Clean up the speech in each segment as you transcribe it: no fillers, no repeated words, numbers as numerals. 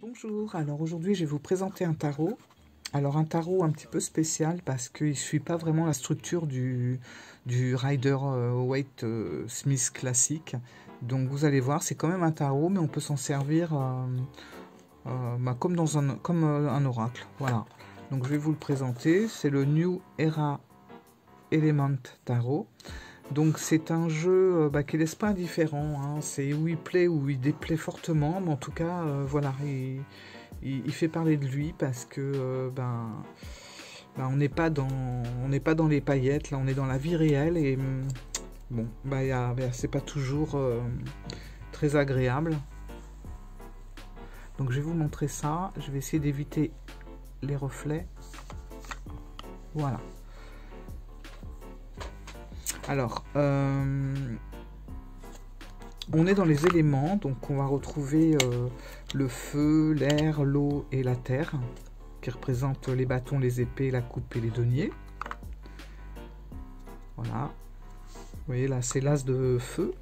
Bonjour, alors aujourd'hui je vais vous présenter un tarot. Alors un tarot un petit peu spécial parce qu'il ne suit pas vraiment la structure du Rider-Waite Smith classique. Donc vous allez voir, c'est quand même un tarot, mais on peut s'en servir comme un oracle. Voilà, donc je vais vous le présenter. C'est le New Era Element Tarot. Donc c'est un jeu qui laisse pas indifférent, hein. C'est où il plaît, où il déplaît fortement, mais en tout cas, voilà, il fait parler de lui parce que on n'est pas dans les paillettes, là on est dans la vie réelle et bon, c'est pas toujours très agréable. Donc je vais vous montrer ça, je vais essayer d'éviter les reflets. Voilà. Alors, on est dans les éléments, donc on va retrouver le feu, l'air, l'eau et la terre, qui représentent les bâtons, les épées, la coupe et les deniers. Voilà. Vous voyez là, c'est l'as de feu,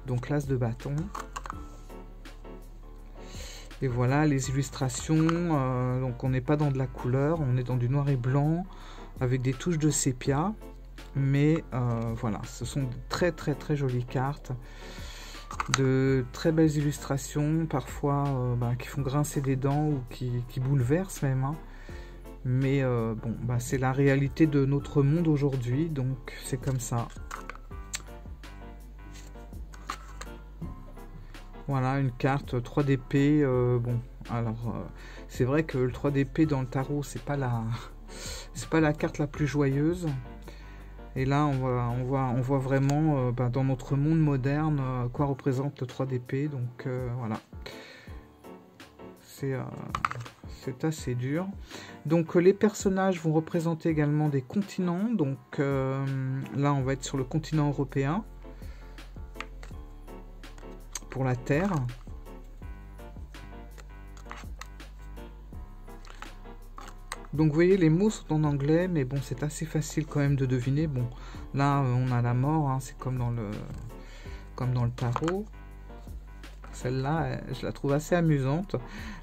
donc l'as de bâton. Et voilà les illustrations, donc on n'est pas dans de la couleur, on est dans du noir et blanc, avec des touches de sépia. Mais voilà, ce sont de très jolies cartes, de très belles illustrations, parfois qui font grincer des dents ou qui bouleversent même, hein. Mais c'est la réalité de notre monde aujourd'hui, donc c'est comme ça. Voilà, une carte 3 d'épée. C'est vrai que le 3 d'épée dans le tarot, c'est pas la carte la plus joyeuse. Et là, on voit vraiment dans notre monde moderne quoi représente le 3 d'épée. Donc voilà, c'est assez dur. Donc les personnages vont représenter également des continents. Donc là, on va être sur le continent européen pour la Terre. Donc vous voyez, les mots sont en anglais, mais bon, c'est assez facile quand même de deviner. Bon, là, on a la mort, hein, c'est comme dans le tarot. Celle-là, je la trouve assez amusante.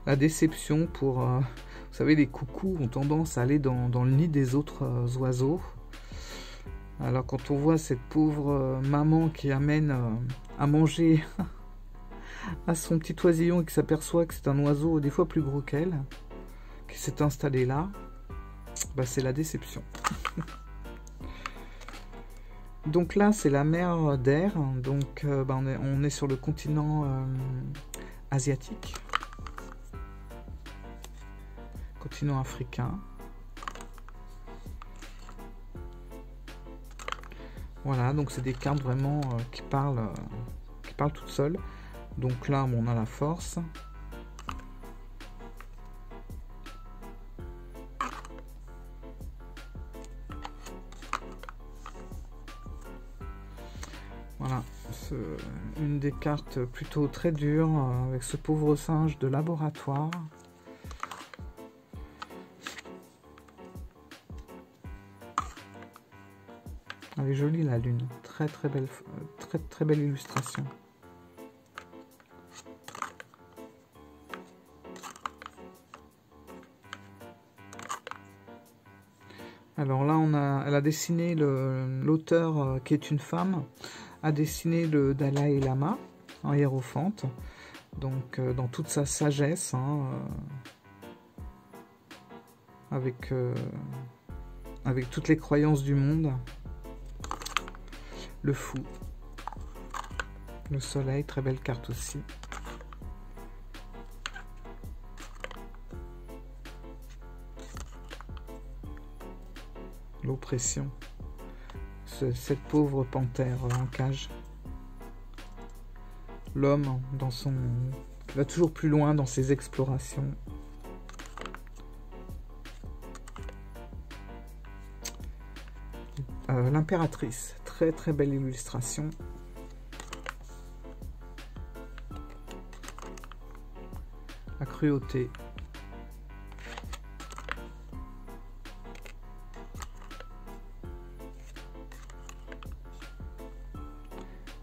La déception pour... vous savez, les coucous ont tendance à aller dans le nid des autres oiseaux. Alors quand on voit cette pauvre maman qui amène à manger à son petit oisillon et qui s'aperçoit que c'est un oiseau des fois plus gros qu'elle, qui s'est installé là, c'est la déception. Donc là, c'est la mer d'air. Donc on est sur le continent asiatique, continent africain. Voilà, donc c'est des cartes vraiment qui parlent toutes seules. Donc là, on a la force. Voilà, une des cartes plutôt très dures, avec ce pauvre singe de laboratoire. Elle est jolie la lune, très belle illustration. Alors là, elle a dessiné l'auteur qui est une femme, a dessiné le Dalai Lama en hiérophante, donc dans toute sa sagesse, hein, avec toutes les croyances du monde. Le fou, le soleil, très belle carte aussi. L'oppression, cette pauvre panthère en cage. L'homme qui va toujours plus loin dans ses explorations. L'impératrice, très belle illustration. La cruauté.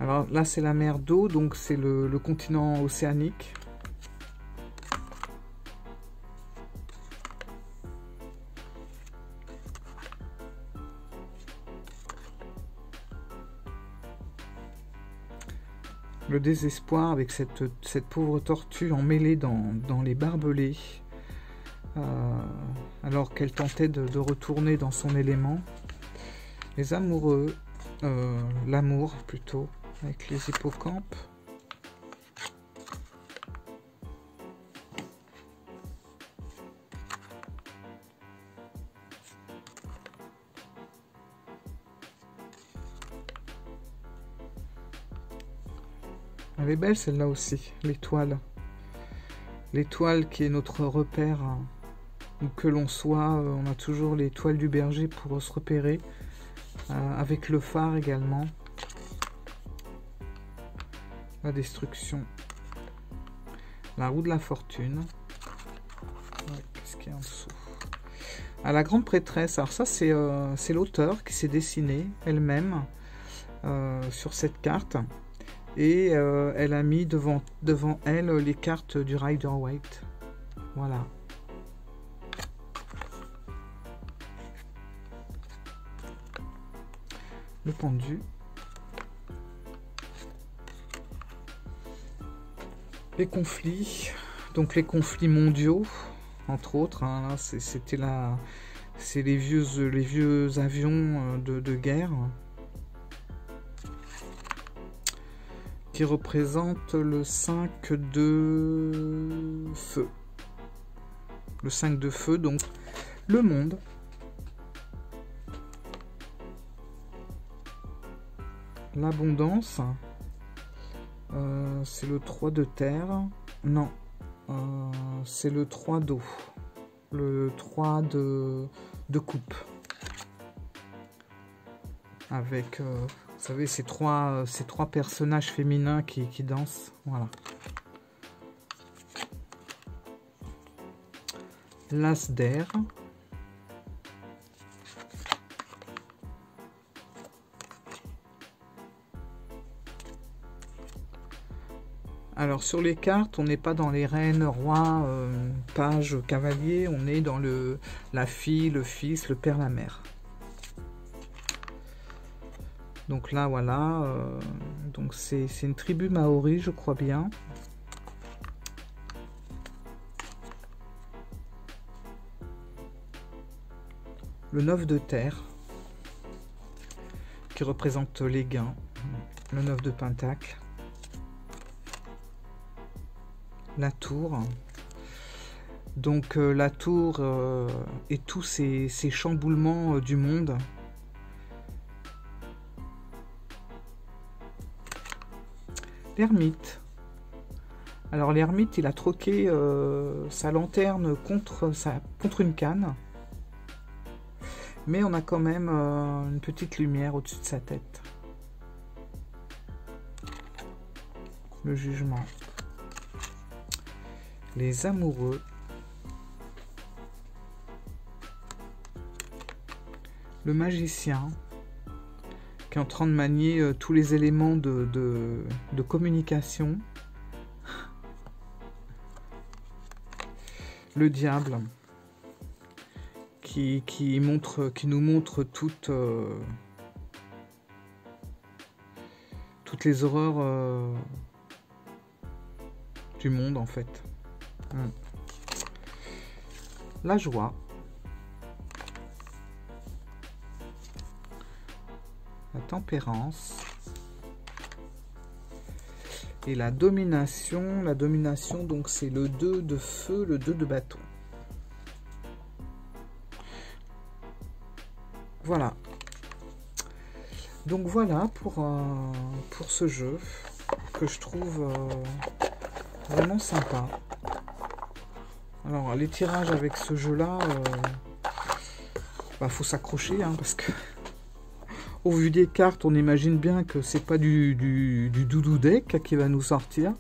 Alors là, c'est la mer d'eau, donc c'est le continent océanique. Le désespoir avec cette pauvre tortue emmêlée dans les barbelés, alors qu'elle tentait de retourner dans son élément. Les amoureux, l'amour plutôt, avec les hippocampes. Elle est belle celle-là aussi, l'étoile. L'étoile qui est notre repère, où que l'on soit, on a toujours l'étoile du berger pour se repérer, avec le phare également. La destruction. La roue de la fortune. Ouais, qu'est-ce qu'il y a en dessous? Ah, la grande prêtresse, alors ça c'est l'auteur qui s'est dessiné elle-même sur cette carte. Et elle a mis devant elle les cartes du Rider-Waite. Voilà. Le pendu. Les conflits. Donc les conflits mondiaux, entre autres. Hein, c'est les vieux avions de guerre. Qui représente le 5 de feu. Le 5 de feu, donc le monde. L'abondance. C'est le 3 de terre. Non. C'est le 3 d'eau. Le 3 de coupe. Avec... vous savez, ces trois personnages féminins qui dansent. Voilà. L'as d'air. Alors, sur les cartes, on n'est pas dans les reines, rois, pages, cavaliers. On est dans la fille, le fils, le père, la mère. Donc là, voilà, donc c'est une tribu maori, je crois bien. Le 9 de terre, qui représente les gains. Le 9 de pentacle. La tour. Donc la tour et tous ces chamboulements du monde. L'ermite. Alors l'ermite, il a troqué sa lanterne contre une canne. Mais on a quand même une petite lumière au-dessus de sa tête. Le jugement. Les amoureux. Le magicien. Qui est en train de manier tous les éléments de communication. Le diable, qui nous montre toutes les horreurs du monde, en fait. La joie. La tempérance. Et la domination. La domination, donc c'est le 2 de feu, le 2 de bâton. Voilà. Donc voilà pour ce jeu que je trouve vraiment sympa. Alors les tirages avec ce jeu-là, faut s'accrocher, hein, parce que au vu des cartes, on imagine bien que c'est pas du doudou deck qui va nous sortir.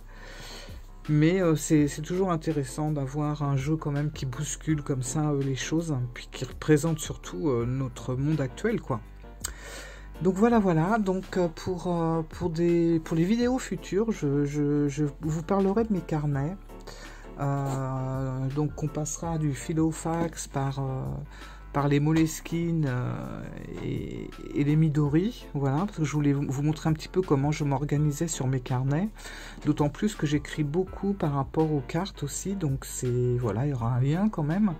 Mais c'est toujours intéressant d'avoir un jeu quand même qui bouscule comme ça les choses, hein, puis qui représente surtout notre monde actuel, quoi. Donc voilà. Donc pour les vidéos futures, je vous parlerai de mes carnets. Donc on passera du Filofax par par les Moleskine et les Midori, voilà, parce que je voulais vous montrer un petit peu comment je m'organisais sur mes carnets, d'autant plus que j'écris beaucoup par rapport aux cartes aussi, donc c'est, voilà, il y aura un lien quand même,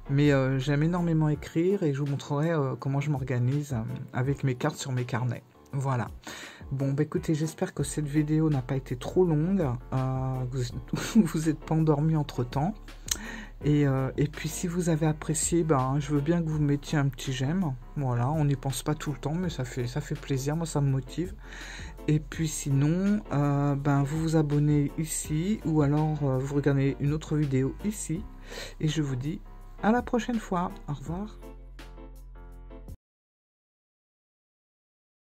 mais j'aime énormément écrire et je vous montrerai comment je m'organise avec mes cartes sur mes carnets. Voilà. Bon, bah écoutez, j'espère que cette vidéo n'a pas été trop longue, vous n'êtes pas endormi entre temps. Et puis si vous avez apprécié, ben, je veux bien que vous mettiez un petit j'aime. Voilà, on n'y pense pas tout le temps, mais ça fait plaisir, moi ça me motive. Et puis sinon, ben, vous vous abonnez ici, ou alors vous regardez une autre vidéo ici. Et je vous dis à la prochaine fois. Au revoir.